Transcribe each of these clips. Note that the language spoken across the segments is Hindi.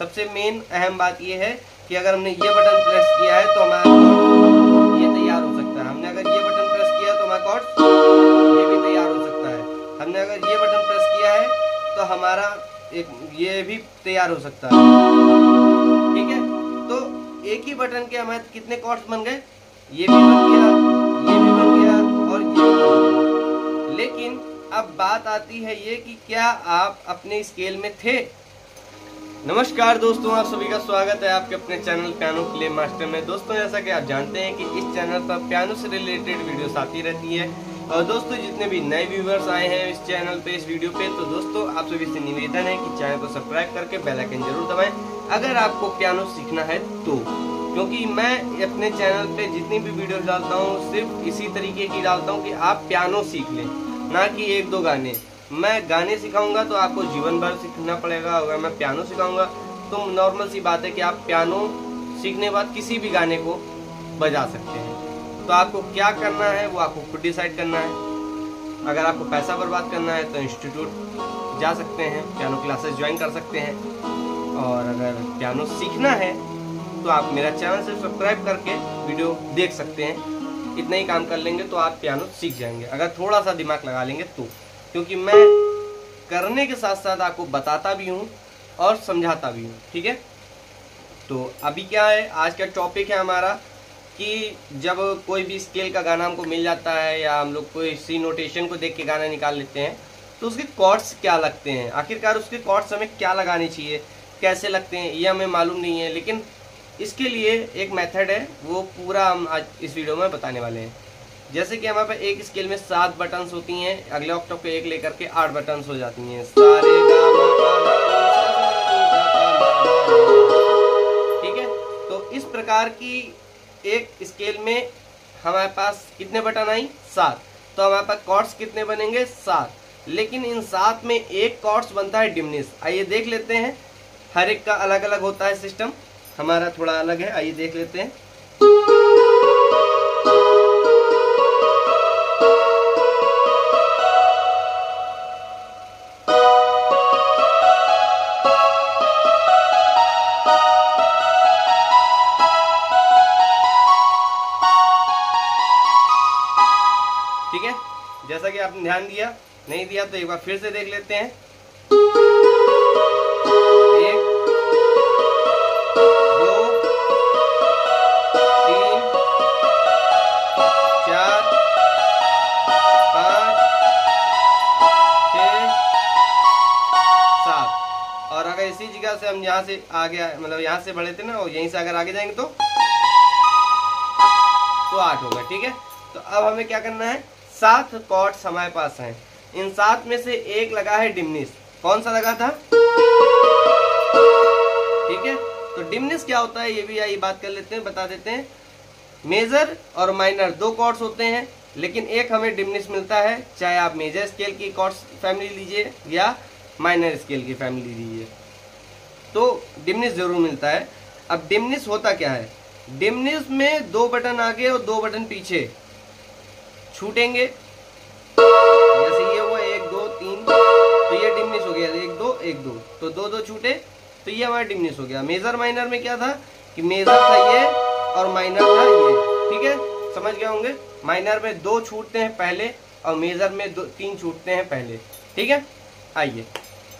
सबसे मेन अहम बात ये है कि अगर हमने ये बटन प्रेस किया है तो हमारा कॉर्ड ये तैयार हो सकता है। हमने अगर ये बटन प्रेस किया तो हमारा कॉर्ड ये भी तैयार हो सकता है। हमने अगर ये बटन प्रेस किया है तो हमारा एक ये भी तैयार हो सकता है। ठीक है, तो एक ही बटन के हमारे कितने कॉर्ड्स बन गए, ये भी बन गया, ये भी बन गया और ये भी बन गया। लेकिन अब बात आती है ये कि क्या आप अपने स्केल में थे। नमस्कार दोस्तों, आप सभी का स्वागत है आपके अपने चैनल पियानो क्ले मास्टर में। दोस्तों, जैसा कि आप जानते हैं कि इस चैनल पर पियानो से रिलेटेड वीडियोस आती रहती है। और दोस्तों, जितने भी नए व्यूवर्स आए हैं इस चैनल पे, इस वीडियो पे, तो दोस्तों आप सभी से निवेदन है कि चैनल को सब्सक्राइब करके बेल आइकन जरूर दबाएं अगर आपको पियानो सीखना है तो। क्योंकि मैं अपने चैनल पे जितनी भी वीडियो डालता हूँ सिर्फ इसी तरीके की डालता हूँ कि आप पियानो सीख लें, ना कि एक दो गाने। मैं गाने सिखाऊंगा तो आपको जीवन भर सीखना पड़ेगा, अगर मैं पियानो सिखाऊंगा तो नॉर्मल सी बात है कि आप पियानो सीखने के बाद किसी भी गाने को बजा सकते हैं। तो आपको क्या करना है वो आपको खुद डिसाइड करना है। अगर आपको पैसा बर्बाद करना है तो इंस्टीट्यूट जा सकते हैं, पियानो क्लासेस ज्वाइन कर सकते हैं। और अगर पियानो सीखना है तो आप मेरा चैनल से सब्सक्राइब करके वीडियो देख सकते हैं। इतना ही काम कर लेंगे तो आप पियानो सीख जाएंगे, अगर थोड़ा सा दिमाग लगा लेंगे तो। क्योंकि मैं करने के साथ साथ आपको बताता भी हूँ और समझाता भी हूँ। ठीक है, तो अभी क्या है, आज का टॉपिक है हमारा कि जब कोई भी स्केल का गाना हमको मिल जाता है या हम लोग कोई सी नोटेशन को देख के गाना निकाल लेते हैं तो उसके कॉर्ड्स क्या लगते हैं, आखिरकार उसके कॉर्ड्स हमें क्या लगाने चाहिए, कैसे लगते हैं, ये हमें मालूम नहीं है। लेकिन इसके लिए एक मेथड है, वो पूरा हम आज इस वीडियो में बताने वाले हैं। जैसे कि हमारे पास एक स्केल में 7 बटन्स होती हैं, अगले ऑक्टेव पे 1 लेकर के 8 बटन्स हो जाती हैं। सारे गा मा पा धा ठीक है, तो इस प्रकार की एक स्केल में हमारे पास कितने बटन आई, 7। तो हमारे पास कॉर्ड्स कितने बनेंगे, 7। लेकिन इन 7 में एक कॉर्ड्स बनता है डिमनिश। आइए देख लेते हैं, हर एक का अलग अलग होता है सिस्टम, हमारा थोड़ा अलग है। आइए देख लेते हैं। ठीक है, जैसा कि आपने ध्यान दिया, नहीं दिया तो एक बार फिर से देख लेते हैं। 1 2 3 4 5 6 7। और अगर इसी जगह से हम यहाँ से आगे, मतलब यहाँ से बढ़े थे ना, और यहीं से अगर आगे जाएंगे तो 8 होगा। ठीक है, तो अब हमें क्या करना है, 7 कॉर्ड्स हमारे पास हैं। इन 7 में से एक लगा है डिमनिश। कौन सा लगा था, ठीक है। तो डिमनिश क्या होता है ये भी यही बात कर लेते हैं, बता देते हैं। मेजर और माइनर 2 कॉर्ड्स होते हैं, लेकिन एक हमें डिमनिश मिलता है, चाहे आप मेजर स्केल की कॉर्ड्स फैमिली लीजिए या माइनर स्केल की फैमिली लीजिए, तो डिमनिश जरूर मिलता है। अब डिमनिश होता क्या है, डिमनिश में 2 बटन आगे और 2 बटन पीछे छूटेंगे। जैसे ये वो 1 2 3, तो ये डिमनिश हो गया, 1 2 1 2, तो 2 2 छूटे, तो ये हमारा डिमनिश हो गया। मेजर माइनर में क्या था कि मेजर था ये और माइनर था ये। ठीक है, समझ गए होंगे। माइनर में 2 छूटते हैं पहले और मेजर में 3 छूटते हैं पहले। ठीक है, आइए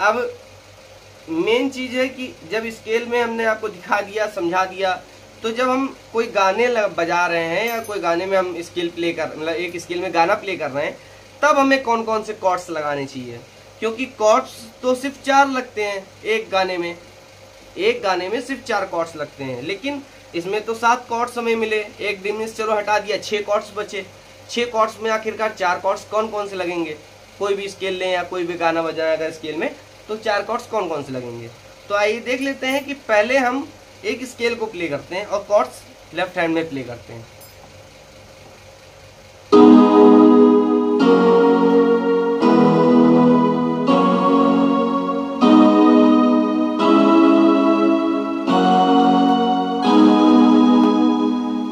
अब मेन चीज है कि जब स्केल में हमने आपको दिखा दिया, समझा दिया, तो जब हम कोई गाने बजा रहे हैं या कोई गाने में हम स्केल प्ले कर, मतलब एक स्केल में गाना प्ले कर रहे हैं, तब हमें कौन कौन से कॉर्ड्स लगाने चाहिए। क्योंकि कॉर्ड्स तो सिर्फ 4 लगते हैं एक गाने में, एक गाने में सिर्फ 4 कॉर्ड्स लगते हैं। लेकिन इसमें तो 7 कॉर्ड्स हमें मिले, एक डिमनिश चलो हटा दिया, 6 कॉर्ड्स बचे। 6 कॉर्ड्स में आखिरकार 4 कॉर्ड्स कौन कौन से लगेंगे, कोई भी स्केल लें या कोई भी गाना बजाएं अगर स्केल में, तो 4 कॉर्ड्स कौन कौन से लगेंगे। तो आइए देख लेते हैं कि पहले हम एक स्केल को प्ले करते हैं और कॉर्ड्स लेफ्ट हैंड में प्ले करते हैं।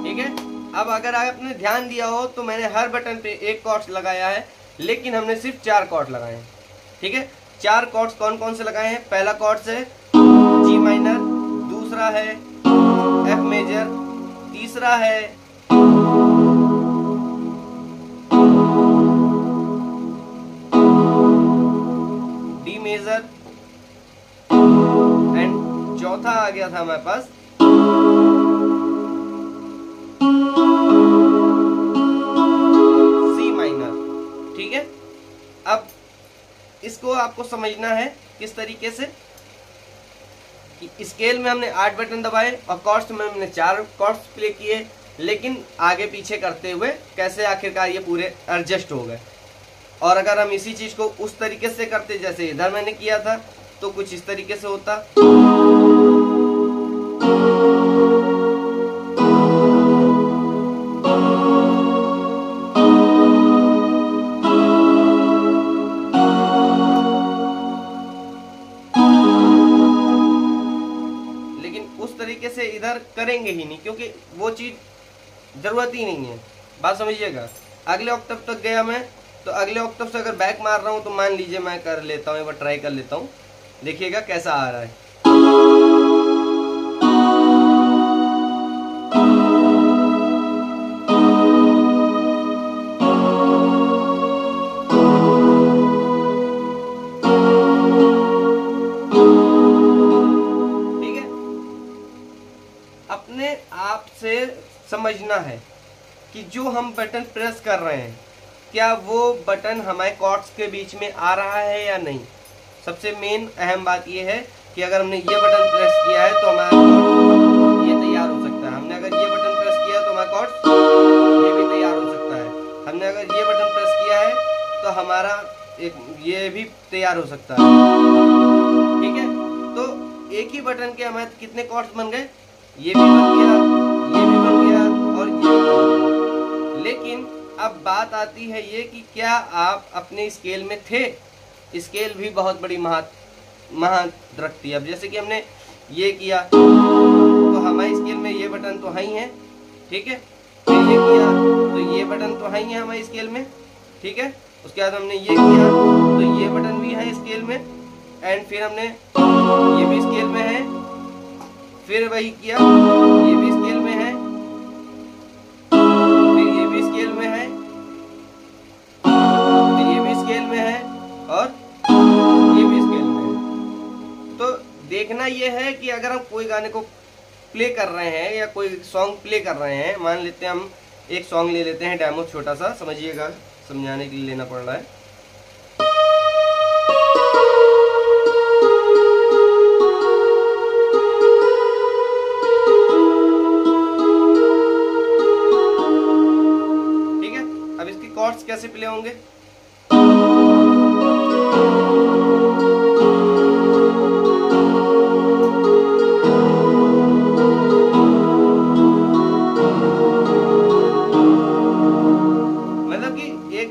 ठीक है, अब अगर आपने ध्यान दिया हो तो मैंने हर बटन पे एक कॉर्ड्स लगाया है, लेकिन हमने सिर्फ 4 कॉर्ड लगाए हैं। ठीक है, 4 कॉर्ड्स कौन कौन से लगाए हैं, पहला कॉर्ड्स है जी माइनर, है एफ मेजर, तीसरा है डी मेजर एंड चौथा आ गया था हमारे पास सी माइनर। ठीक है, अब इसको आपको समझना है किस तरीके से कि स्केल में हमने 8 बटन दबाए और कॉर्ड्स में हमने 4 कॉर्ड्स प्ले किए, लेकिन आगे पीछे करते हुए कैसे आखिरकार ये पूरे एडजस्ट हो गए। और अगर हम इसी चीज को उस तरीके से करते जैसे इधर मैंने किया था तो कुछ इस तरीके से होता। लेकिन उस तरीके से इधर करेंगे ही नहीं क्योंकि वो चीज जरूरत ही नहीं है। बात समझिएगा। अगले ऑक्टेव तक गया मैं, तो अगले ऑक्टेव से अगर बैक मार रहा हूं तो मान लीजिए मैं कर लेता हूं, एक बार ट्राई कर लेता हूं, देखिएगा कैसा आ रहा है। ठीक है, अपने आप से समझना है कि जो हम बटन प्रेस कर रहे हैं क्या वो बटन हमारे कॉर्ड्स के बीच में आ रहा है या नहीं। सबसे मेन अहम बात ये है कि अगर हमने ये बटन प्रेस किया है तो हमारा कॉर्ड ये तैयार हो सकता है। हमने अगर ये बटन प्रेस किया है तो हमारा कॉर्ड ये भी तैयार हो सकता है। हमने अगर ये बटन प्रेस किया है तो हमारा ये भी तैयार हो सकता है। ठीक है, तो एक ही बटन के हमारे कितने कॉर्ड्स बन गए, ये भी बन गया, ये भी बन गया और ये भी बन गया। लेकिन अब बात आती है ये कि क्या आप अपने स्केल में थे। स्केल भी बहुत बड़ी महत्व रखती है। अब जैसे कि हमने ये किया तो हमारे स्केल में ये बटन तो है ही है। ठीक है, फिर ये किया तो ये बटन तो है ही है हमारे स्केल में। ठीक है, उसके बाद हमने ये किया तो ये बटन भी है स्केल में, एंड फिर हमने ये भी स्केल में है, फिर वही किया ये भी स्केल में है, फिर ये भी स्केल में है, फिर ये भी स्केल में है और ये भी स्केल में है। तो देखना ये है कि अगर हम कोई गाने को प्ले कर रहे हैं या कोई सॉन्ग प्ले कर रहे हैं, मान लेते हैं हम एक सॉन्ग ले लेते हैं डेमो छोटा सा, समझिएगा, समझाने के लिए लेना पड़ रहा है। ठीक है, अब इसके कॉर्ड्स कैसे प्ले होंगे।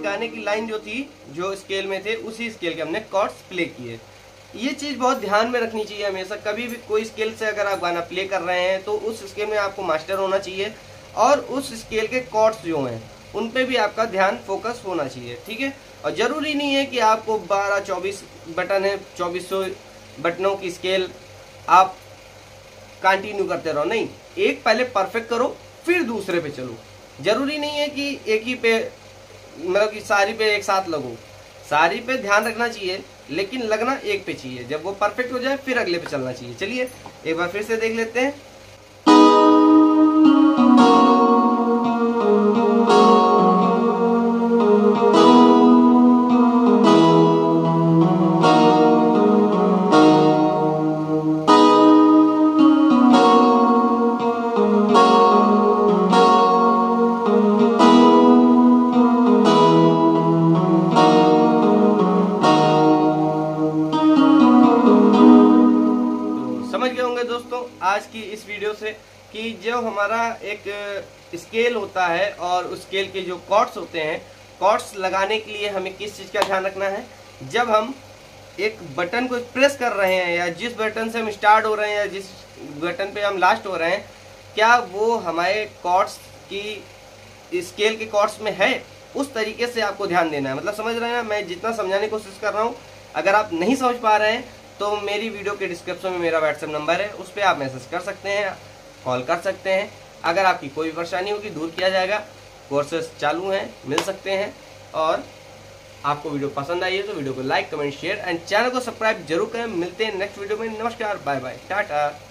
गाने की लाइन जो थी जो स्केल में थे उसी स्केल के हमने कॉर्ड्स प्ले किए। ये चीज बहुत ध्यान में रखनी चाहिए हमेशा। कभी भी कोई स्केल से अगर आप गाना प्ले कर रहे हैं तो उस स्केल में आपको मास्टर होना चाहिए और उस स्केल के कॉर्ड्स जो हैं उन पे भी आपका ध्यान फोकस होना चाहिए। ठीक है, और जरूरी नहीं है कि आपको 12-24 बटन है, 2400 बटनों की स्केल आप कंटिन्यू करते रहो। नहीं, एक पहले परफेक्ट करो फिर दूसरे पे चलो। जरूरी नहीं है कि एक ही पे मतलब कि सारी पे एक साथ लगो। सारी पे ध्यान रखना चाहिए लेकिन लगना एक पे चाहिए। जब वो परफेक्ट हो जाए फिर अगले पे चलना चाहिए। चलिए एक बार फिर से देख लेते हैं। समझ गए होंगे दोस्तों आज की इस वीडियो से कि जो हमारा एक स्केल होता है और उस स्केल के जो कॉर्ड्स होते हैं, कॉर्ड्स लगाने के लिए हमें किस चीज़ का ध्यान रखना है। जब हम एक बटन को प्रेस कर रहे हैं या जिस बटन से हम स्टार्ट हो रहे हैं या जिस बटन पे हम लास्ट हो रहे हैं, क्या वो हमारे कॉर्ड्स की स्केल के कॉर्ड्स में है, उस तरीके से आपको ध्यान देना है। मतलब समझ रहे हैं ना, मैं जितना समझाने की कोशिश कर रहा हूँ, अगर आप नहीं समझ पा रहे हैं तो मेरी वीडियो के डिस्क्रिप्शन में मेरा व्हाट्सएप नंबर है, उस पर आप मैसेज कर सकते हैं, कॉल कर सकते हैं। अगर आपकी कोई परेशानी होगी दूर किया जाएगा। कोर्सेस चालू हैं, मिल सकते हैं। और आपको वीडियो पसंद आई है तो वीडियो को like, comment, share and channel को सब्सक्राइब जरूर करें। मिलते हैं नेक्स्ट वीडियो में। नमस्कार, बाय बाय, टाटा।